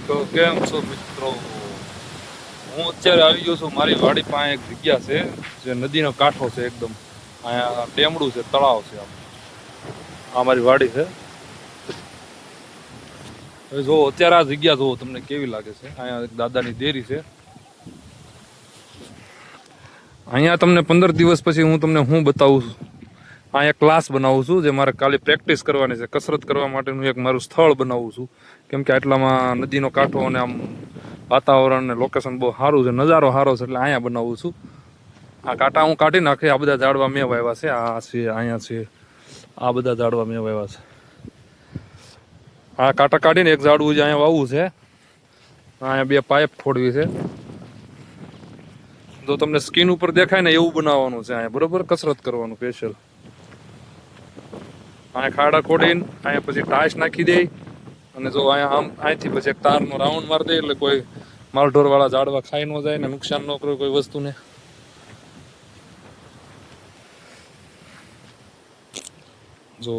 તો કેમ છો મિત્રો? હું અત્યારે આવી ગયો છું મારી વાડી પાસે. એક જગ્યા છે જે નદીનો કાંઠો છે એકદમ. અહીંયા ટેમડું છે, તળાવ છે. આ મારી વાડી છે. હવે જો અત્યારે આ જગ્યા જોવો તમને કેવી લાગે છે. અહીંયા એક દાદાની દેરી છે. અહીંયા તમને 15 દિવસ પછી હું તમને બતાવું છું. અહીંયા ક્લાસ બનાવું છું જે મારે કાલે પ્રેક્ટિસ કરવાની છે. કસરત કરવા માટેનું એક મારું સ્થળ બનાવું છું. કેમ કે આટલામાં નદીનો કાંઠો અને આમ વાતાવરણ ને લોકેશન બહુ સારું છે, નજારો સારો છે, એટલે અહીંયા બનાવું છું. આ કાંટા હું કાઢી નાખી. આ બધા ઝાડવા મેં વાવ્યા છે. આ છે, અહીંયા છે, આ બધા ઝાડવા મેં વાવ્યા છે. આ કાંટા કાઢીને એક ઝાડવું અહીંયા વાવવું છે. અહીંયા 2 પાઇપ ખોડવી છે. જો તમને સ્કીન ઉપર દેખાય ને એવું બનાવવાનું છે અહીંયા, બરોબર? કસરત કરવાનું સ્પેશિયલ. અહીંયા ખાડા ખોડીને અહીંયા પછી ટાઈસ નાખી દે. અને જો અહીંયા આમ અહીંથી પછી એક તારનો રાઉન્ડ મારી દે એટલે કોઈ માલઢોર વાળા ઝાડવા ખાઈ ન જાય ને નુકસાન ન કરે કોઈ વસ્તુને. જો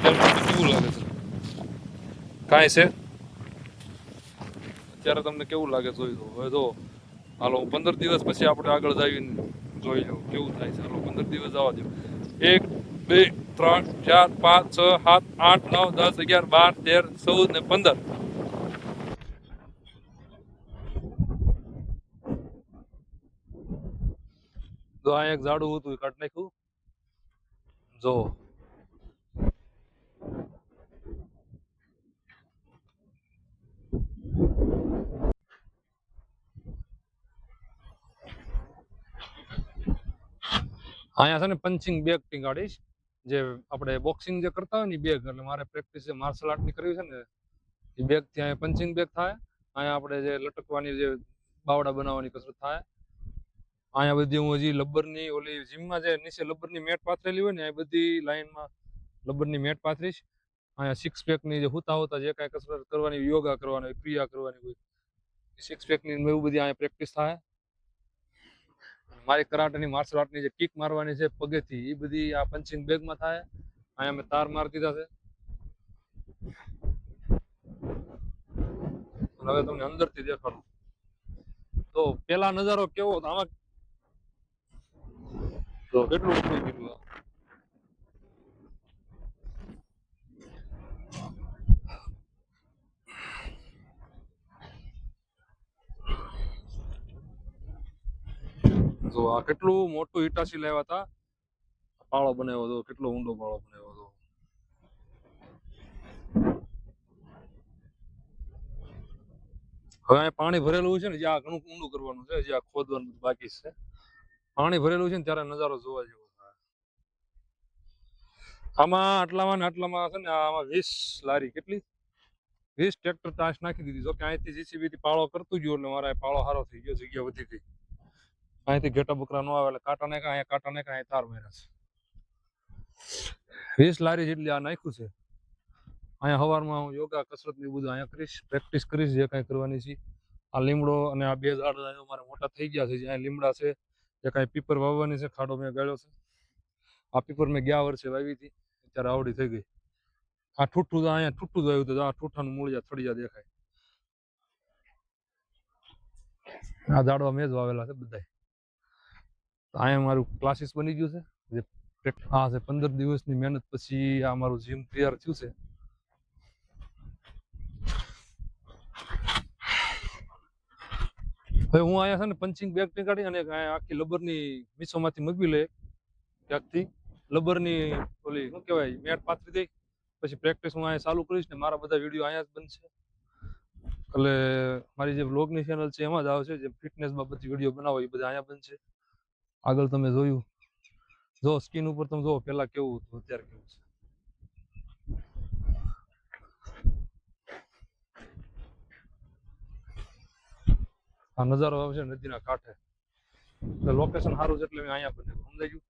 કેવું લાગે છે? કાંઈ છે અત્યારે તમને કેવું લાગે જોઈ લો. હવે જો હાલો 15 દિવસ પછી આપણે આગળ જઈને જોઈ લો કેવું થાય છે. હાલો 15 દિવસ જવા દો. 1 2 3 4 5 6 7 8 9 10 11 12 13 14 ને 15. જો આ એક ઝાડું હતું એ કાઢી નાખ્યું. જો અહીંયા છે ને પંચિંગ બેગ ટીંગાડીશ. જે આપણે બોક્સિંગ જે કરતા હોય ને બેગ, એટલે મારે પ્રેક્ટિસ જે માર્શલ આર્ટની કરવી છે ને એ બેગ થી અહીંયા પંચિંગ બેગ થાય. અહીંયા આપણે જે લટકવાની જે બાવડા બનાવવાની કસરત થાય. અહીંયા બધી હું હજી લબ્બરની ઓલી જીમમાં જે નીચે લબ્બરની મેટ પાથરેલી હોય ને એ બધી લાઈનમાં લબ્બરની મેટ પાથરીશ. અહીંયા 6 પેકની જે હોતા જે કાંઈ કસરત કરવાની, યોગા કરવાની, ક્રિયા કરવાની હોય 6 પેકની એવું બધી અહીંયા પ્રેક્ટિસ થાય. મારી કરાટેની માર્શલ આર્ટની જે કિક મારવાની છે પગેથી એ બધી આ પંચિંગ બેગમાં થાય. અહીંયા મેં તાર મારી દીધા છે. હવે તમને અંદરથી દેખાડું તો પેલા નજારો કેવો હતો. આમાં તો કેટલું ઉઠી ગયું. જો આ કેટલું મોટું ઈટાસી લાવ્યા હતા. પાળો બનાવ્યો હતો, કેટલો ઊંડો પાળો બનાવ્યો હતો. હવે અહીંયા પાણી ભરેલું છે ને, જ્યાં ઘણું ઊંડું કરવાનું છે, જ્યાં ખોદવાનું બાકી છે. પાણી ભરેલું છે ને ત્યારે નજારો જોવા જેવો થાય. આમાં આટલામાં છે ને આમાં 20 લારી, કેટલી 20 ટ્રેક્ટર તાસ નાખી દીધી. જો કે અહીંથી જીસીબી થી પાળો કરતું ગયો એટલે મારા પાળો સારો થઈ ગયો, જગ્યા વધી ગઈ. અહીંથી ઘેટા બકરા નો આવે એટલે કાંટા નાખ્યા, અહીંયા કાંટા નાખ્યા, અહીંયા તાર માર્યા છે. 20 લારી જેટલી આ નાખ્યું છે. અહીંયા સવારમાં હું યોગા કસરત ને બધું અહીંયા કરીશ, પ્રેક્ટિસ કરીશ જે કાંઈ કરવાની છે. આ લીમડો અને આ 2 ઝાડ મારા મોટા થઈ ગયા છે. જ્યાં લીમડા છે જે કાંઈ પીપર વાવવાની છે, ખાડો મેં ગાળ્યો છે. આ પીપર મેં ગયા વર્ષે વાવી હતી, અત્યારે આવડી થઈ ગઈ. આ ઠૂઠું અહીંયા ઠૂઠું જ આવ્યું હતું. આ ઠૂઠાનું મૂળિયા થળિયા દેખાય. આ ઝાડવા મેં જ વાવેલા છે બધા. અહીંયા મારું ક્લાસીસ બની ગયું છે. આ છે 15 દિવસની મહેનત પછી આ મારું જીમ તૈયાર થયું છે. હવે હું અહીંયા છે ને પંચિંગ બેગ નીકાળી અને આખી લબરની મીસોમાંથી મગવી લે ક્યાંકથી લબરની ઓલી શું કહેવાય મેટ પાથરી દઈ. પછી પ્રેક્ટિસ હું અહીંયા ચાલુ કરીશ ને મારા બધા વિડીયો અહીંયા જ બનશે. એટલે મારી જે બ્લોગની ચેનલ છે એમાં જ આવશે. જે ફિટનેસ બાબતની વિડીયો બનાવો એ બધા અહીંયા બનશે. આગળ તમે જોયું, જો સ્કીન ઉપર તમે જો પેલા કેવું હતું અત્યારે કેવું છે. આ નજારો આવશે નદીના કાંઠે. લોકેશન સારું છે એટલે મેં અહીંયા બનાવ્યું, સમજાઈ ગયું.